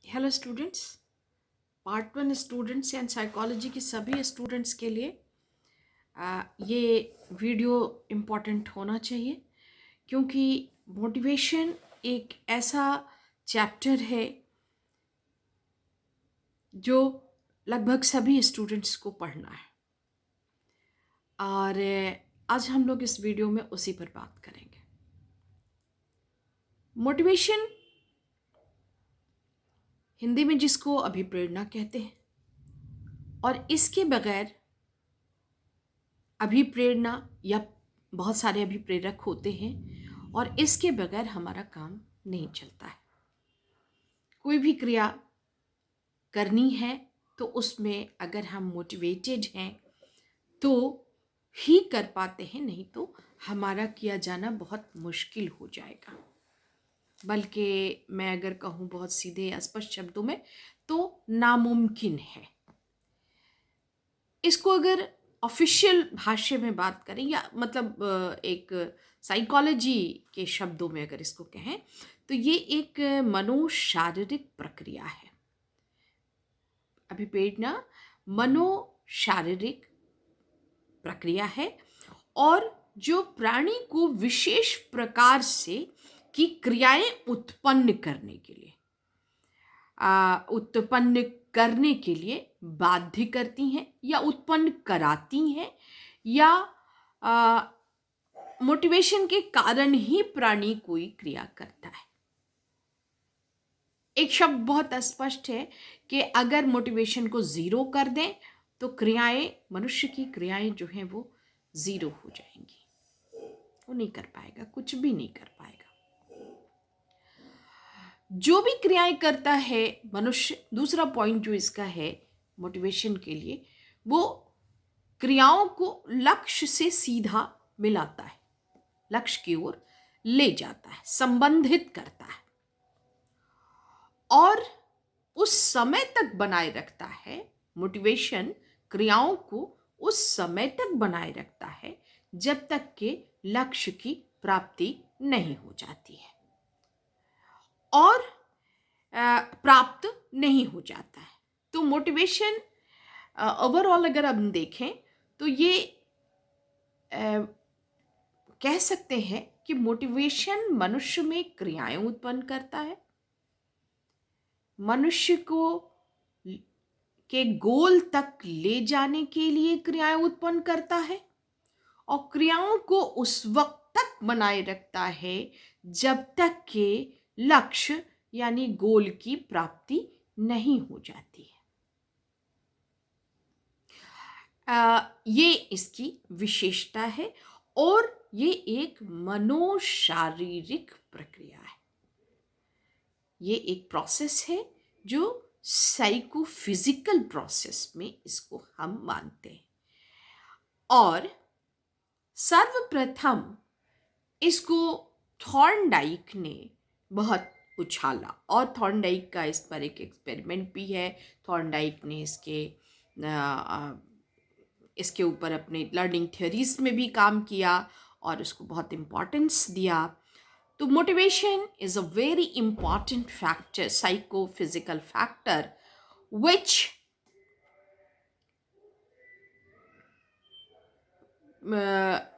Hello students. Part 1 students and psychology के सभी students के लिए ये वीडियो इम्पॉर्टेंट होना चाहिए, क्योंकि मोटिवेशन एक ऐसा चैप्टर है जो लगभग सभी स्टूडेंट्स को पढ़ना है। और आज हम लोग इस वीडियो में उसी पर बात करेंगे। मोटिवेशन हिंदी में जिसको अभिप्रेरणा कहते हैं, और इसके बगैर अभिप्रेरणा या बहुत सारे अभिप्रेरक होते हैं और इसके बगैर हमारा काम नहीं चलता है। कोई भी क्रिया करनी है तो उसमें अगर हम मोटिवेटेड हैं तो ही कर पाते हैं, नहीं तो हमारा किया जाना बहुत मुश्किल हो जाएगा। बल्कि मैं अगर कहूँ बहुत सीधे स्पष्ट शब्दों में तो नामुमकिन है। इसको अगर ऑफिशियल भाषा में बात करें या मतलब एक साइकोलॉजी के शब्दों में अगर इसको कहें तो ये एक मनोशारीरिक प्रक्रिया है। अभिप्रेरणा मनोशारीरिक प्रक्रिया है और जो प्राणी को विशेष प्रकार से की क्रियाएं उत्पन्न करने के लिए बाध्य करती हैं या उत्पन्न कराती हैं, या मोटिवेशन के कारण ही प्राणी कोई क्रिया करता है। एक शब्द बहुत स्पष्ट है कि अगर मोटिवेशन को जीरो कर दें तो क्रियाएं, मनुष्य की क्रियाएं जो हैं वो जीरो हो जाएंगी। वो नहीं कर पाएगा, कुछ भी नहीं कर पाएगा। जो भी क्रियाएं करता है मनुष्य, दूसरा पॉइंट जो इसका है मोटिवेशन के लिए, वो क्रियाओं को लक्ष्य से सीधा मिलाता है, लक्ष्य की ओर ले जाता है, संबंधित करता है और उस समय तक बनाए रखता है। मोटिवेशन क्रियाओं को उस समय तक बनाए रखता है जब तक कि लक्ष्य की प्राप्ति नहीं हो जाती है, और प्राप्त नहीं हो जाता है। तो मोटिवेशन ओवरऑल अगर हम देखें तो ये कह सकते हैं कि मोटिवेशन मनुष्य में क्रियाएं उत्पन्न करता है, मनुष्य को के गोल तक ले जाने के लिए क्रियाएं उत्पन्न करता है, और क्रियाओं को उस वक्त तक बनाए रखता है जब तक कि लक्ष्य यानी गोल की प्राप्ति नहीं हो जाती है। ये इसकी विशेषता है और ये एक मनोशारीरिक प्रक्रिया है। ये एक प्रोसेस है जो साइकोफिजिकल प्रोसेस में इसको हम मानते हैं, और सर्वप्रथम इसको थॉर्नडाइक ने बहुत उछाला, और थॉर्नडाइक का इस पर एक एक्सपेरिमेंट भी है। थॉर्नडाइक ने इसके ऊपर अपने लर्निंग थ्योरीज में भी काम किया और उसको बहुत इम्पोर्टेंस दिया। तो motivation is a very important factor, psychophysical factor, which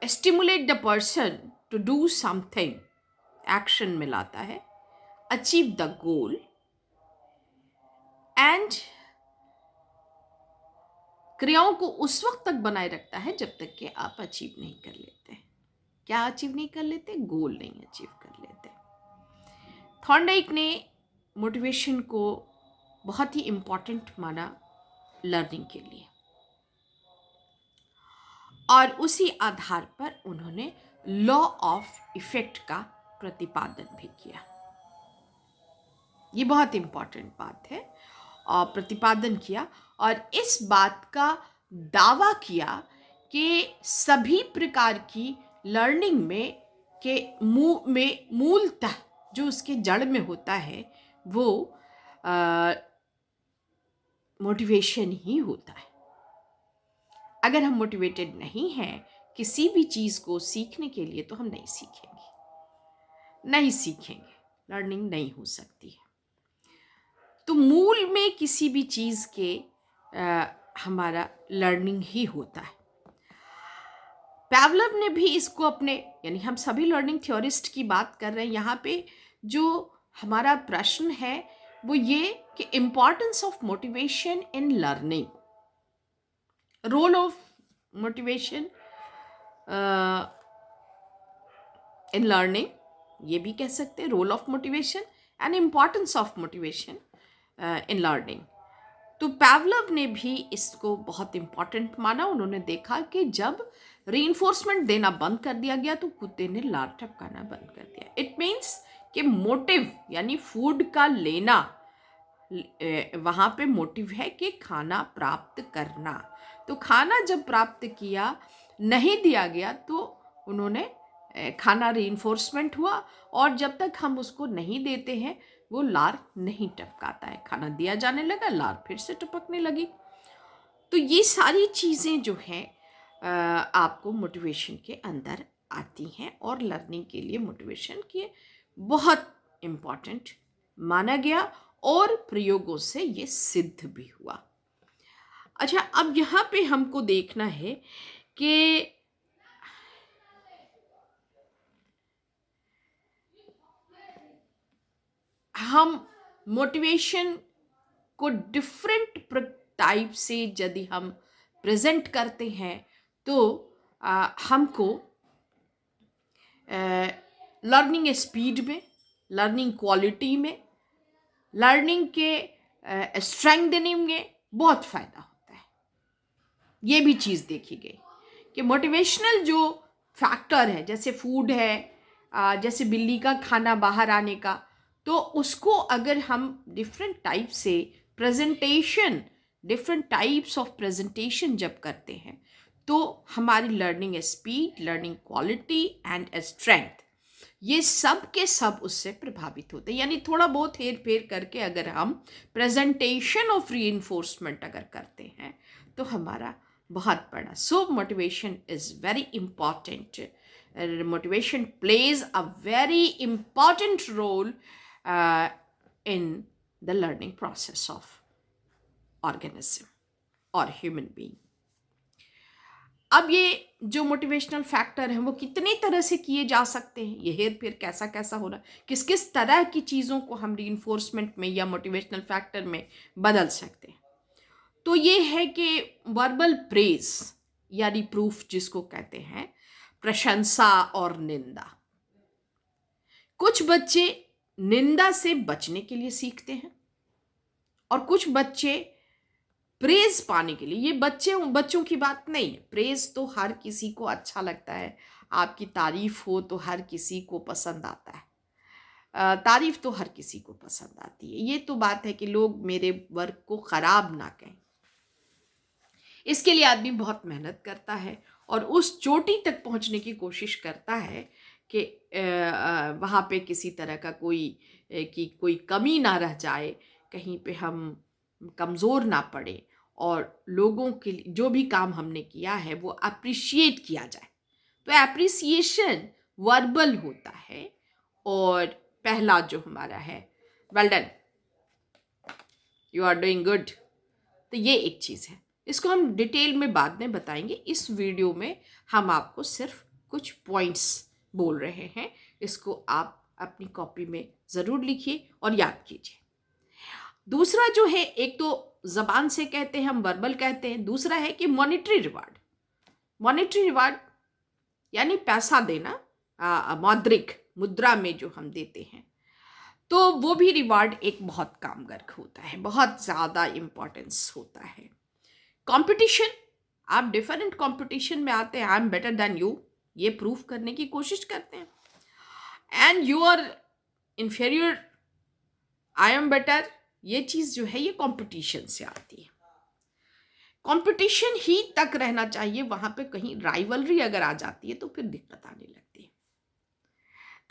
stimulate the person to do something, action में लाता है, achieve the goal, and क्रियाओं को उस वक्त तक बनाए रखता है जब तक कि आप अचीव नहीं कर लेते। क्या अचीव नहीं कर लेते? गोल नहीं अचीव कर लेते। थॉर्नडाइक ने मोटिवेशन को बहुत ही इम्पॉर्टेंट माना लर्निंग के लिए, और उसी आधार पर उन्होंने लॉ ऑफ इफेक्ट का प्रतिपादन भी किया। ये बहुत इम्पॉर्टेंट बात है, और प्रतिपादन किया और इस बात का दावा किया कि सभी प्रकार की लर्निंग में मूलतः जो उसके जड़ में होता है वो मोटिवेशन ही होता है। अगर हम मोटिवेटेड नहीं हैं किसी भी चीज़ को सीखने के लिए तो हम नहीं सीखेंगे, लर्निंग नहीं हो सकती है। तो मूल में किसी भी चीज़ के हमारा लर्निंग ही होता है। पैवलव ने भी इसको अपने, यानी हम सभी लर्निंग थ्योरिस्ट की बात कर रहे हैं यहाँ पे। जो हमारा प्रश्न है वो ये कि importance of motivation in learning, role of motivation in learning, ये भी कह सकते हैं role of motivation and importance of motivation in learning. तो पैवलव ने भी इसको बहुत इम्पॉर्टेंट माना। उन्होंने देखा कि जब रीइंफोर्समेंट देना बंद कर दिया गया तो कुत्ते ने लार टपकाना बंद कर दिया। इट मीन्स कि मोटिव यानी फूड का लेना, वहाँ पे मोटिव है कि खाना प्राप्त करना। तो खाना जब प्राप्त किया नहीं दिया गया तो उन्होंने खाना रीइंफोर्समेंट हुआ, और जब तक हम उसको नहीं देते हैं वो लार नहीं टपकाता है। खाना दिया जाने लगा, लार फिर से टपकने लगी। तो ये सारी चीज़ें जो हैं आपको मोटिवेशन के अंदर आती हैं, और लर्निंग के लिए मोटिवेशन के बहुत इम्पॉर्टेंट माना गया और प्रयोगों से ये सिद्ध भी हुआ। अच्छा, अब यहाँ पे हमको देखना है कि हम मोटिवेशन को डिफरेंट टाइप से यदि हम प्रेजेंट करते हैं तो हमको लर्निंग स्पीड में, लर्निंग क्वालिटी में, लर्निंग के स्ट्रेंथनिंग में बहुत फ़ायदा होता है। ये भी चीज़ देखी गई कि मोटिवेशनल जो फैक्टर है, जैसे फूड है, जैसे बिल्ली का खाना बाहर आने का, तो उसको अगर हम डिफरेंट टाइप से presentation, different types of presentation जब करते हैं तो हमारी learning speed, learning quality and strength, ये सब के सब उससे प्रभावित होते हैं। यानी थोड़ा बहुत हेर फेर करके अगर हम प्रेजेंटेशन ऑफ रीइंफोर्समेंट अगर करते हैं तो हमारा बहुत बड़ा, so motivation is very important. Motivation plays a very important role in the learning process of organism or human being. अब ये जो मोटिवेशनल फैक्टर हैं वो कितनी तरह से किए जा सकते हैं, ये हेर फेर कैसा कैसा हो रहा है, किस किस तरह की चीज़ों को हम रीइंफोर्समेंट में या मोटिवेशनल फैक्टर में बदल सकते हैं। तो ये है कि वर्बल प्रेज यानी प्रूफ जिसको कहते हैं, प्रशंसा और निंदा। कुछ बच्चे निंदा से बचने के लिए सीखते हैं और कुछ बच्चे प्रेज पाने के लिए। ये बच्चों की बात नहीं है, प्रेज तो हर किसी को अच्छा लगता है, आपकी तारीफ हो तो हर किसी को पसंद आता है, तारीफ तो हर किसी को पसंद आती है। ये तो बात है कि लोग मेरे वर्क को ख़राब ना कहें, इसके लिए आदमी बहुत मेहनत करता है और उस चोटी तक पहुंचने की कोशिश करता है कि वहाँ पे किसी तरह का कोई कमी ना रह जाए, कहीं पे हम कमज़ोर ना पड़े, और लोगों के लिए जो भी काम हमने किया है वो अप्रिशिएट किया जाए। तो एप्रिसिएशन वर्बल होता है, और पहला जो हमारा है well done, you are doing good, तो ये एक चीज़ है। इसको हम डिटेल में बाद में बताएंगे। इस वीडियो में हम आपको सिर्फ कुछ पॉइंट्स बोल रहे हैं, इसको आप अपनी कॉपी में ज़रूर लिखिए और याद कीजिए। दूसरा जो है, एक तो ज़बान से कहते हैं हम, वर्बल कहते हैं, दूसरा है कि मॉनेटरी रिवार्ड। मॉनेटरी रिवार्ड यानी पैसा देना, मौद्रिक मुद्रा में जो हम देते हैं, तो वो भी रिवार्ड एक बहुत कामगार होता है, बहुत ज़्यादा इम्पोर्टेंस होता है। कंपटीशन, आप डिफरेंट कंपटीशन में आते हैं, I am better than you, ये प्रूफ करने की कोशिश करते हैं, and you are inferior, I am better, ये चीज़ जो है ये कंपटीशन से आती है। कंपटीशन ही तक रहना चाहिए, वहाँ पे कहीं राइवलरी अगर आ जाती है तो फिर दिक्कत आने लगती है।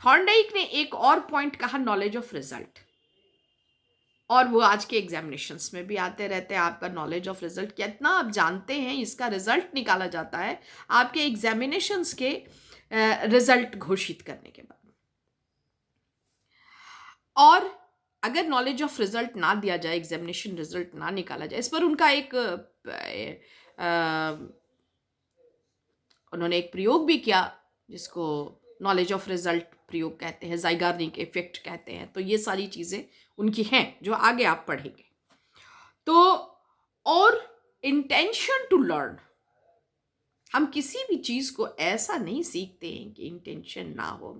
थॉर्नडाइक ने एक और पॉइंट कहा, नॉलेज ऑफ रिजल्ट, और वो आज के एग्जामिनेशंस में भी आते रहते हैं। आपका नॉलेज ऑफ रिजल्ट कितना आप जानते हैं, इसका रिजल्ट निकाला जाता है आपके एग्जामिनेशंस के रिजल्ट घोषित करने के बाद। और अगर नॉलेज ऑफ रिजल्ट ना दिया जाए, एग्जामिनेशन रिजल्ट ना निकाला जाए, इस पर उनका एक उन्होंने एक प्रयोग भी किया जिसको नॉलेज ऑफ रिजल्ट प्रयोग कहते हैं, ज़ाइगार्निक इफेक्ट कहते हैं। तो ये सारी चीज़ें उनकी हैं जो आगे आप पढ़ेंगे। तो और इंटेंशन टू लर्न, हम किसी भी चीज़ को ऐसा नहीं सीखते हैं कि इंटेंशन ना हो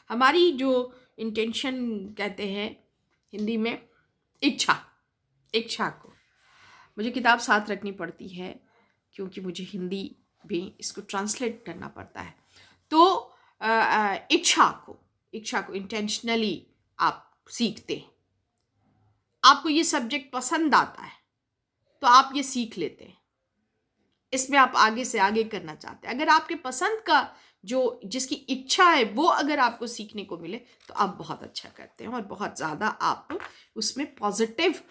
हमारी जो इंटेंशन कहते हैं हिंदी में इच्छा, इच्छा को मुझे किताब साथ रखनी पड़ती है क्योंकि मुझे हिंदी भी इसको ट्रांसलेट करना पड़ता है। तो इच्छा को इंटेंशनली आप सीखते हैं। आपको ये सब्जेक्ट पसंद आता है तो आप ये सीख लेते हैं, इसमें आप आगे से आगे करना चाहते हैं। अगर आपके पसंद का जो जिसकी इच्छा है वो अगर आपको सीखने को मिले तो आप बहुत अच्छा करते हैं और बहुत ज़्यादा आप उसमें पॉजिटिव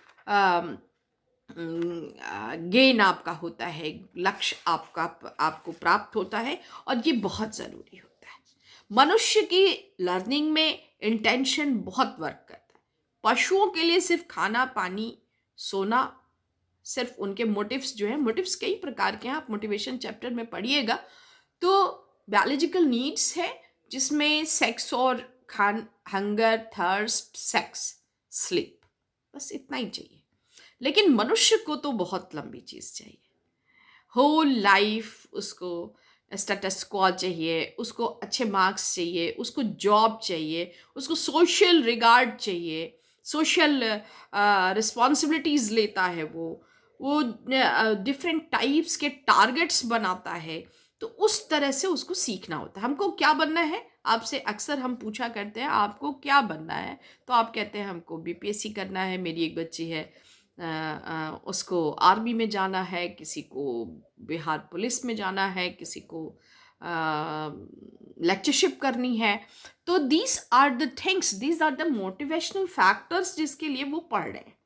गेन आपका होता है, लक्ष्य आपको प्राप्त होता है और ये बहुत ज़रूरी होता है। मनुष्य की लर्निंग में इंटेंशन बहुत वर्क करता है। पशुओं के लिए सिर्फ खाना पानी सोना, सिर्फ उनके मोटिव्स जो हैं, मोटिव्स कई प्रकार के हैं, आप मोटिवेशन चैप्टर में पढ़िएगा। तो बायोलॉजिकल नीड्स है जिसमें सेक्स और हंगर, थर्स्ट, सेक्स, स्लीप, बस इतना ही चाहिए। लेकिन मनुष्य को तो बहुत लंबी चीज़ चाहिए। होल लाइफ उसको स्टेटस क्वो चाहिए, उसको अच्छे मार्क्स चाहिए, उसको जॉब चाहिए, उसको सोशल रिगार्ड चाहिए, सोशल रिस्पॉन्सिबिलिटीज़ लेता है, वो डिफरेंट टाइप्स के टारगेट्स बनाता है। तो उस तरह से उसको सीखना होता है। हमको क्या बनना है, आपसे अक्सर हम पूछा करते हैं आपको क्या बनना है, तो आप कहते हैं हमको बीपीएससी करना है, मेरी एक बच्ची है उसको आर्मी में जाना है, किसी को बिहार पुलिस में जाना है, किसी को लेक्चरशिप करनी है। तो these are the things, these are the motivational factors जिसके लिए वो पढ़ रहे हैं।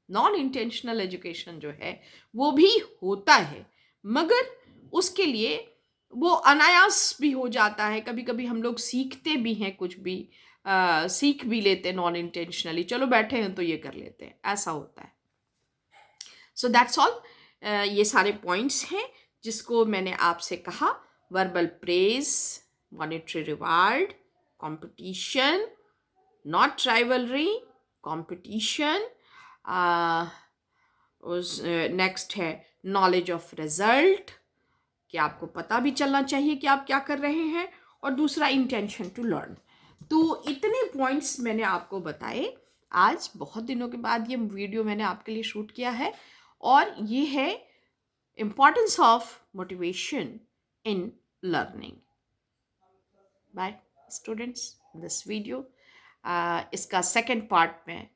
नॉन इंटेंशनल एजुकेशन जो है वो भी होता है, मगर उसके लिए वो अनायास भी हो जाता है। कभी कभी हम लोग सीखते भी हैं, कुछ भी सीख भी लेते हैं नॉन इंटेंशनली, चलो बैठे हैं तो ये कर लेते हैं, ऐसा होता है। So that's all. ये सारे पॉइंट्स हैं जिसको मैंने आपसे कहा। Verbal praise, monetary reward, competition, not rivalry, competition, उस नेक्स्ट है नॉलेज ऑफ रिजल्ट, कि आपको पता भी चलना चाहिए कि आप क्या कर रहे हैं, और दूसरा इंटेंशन टू लर्न। तो इतने पॉइंट्स मैंने आपको बताए। आज बहुत दिनों के बाद ये वीडियो मैंने आपके लिए शूट किया है और ये है importance of motivation in learning. Bye students, this video इसका सेकेंड पार्ट में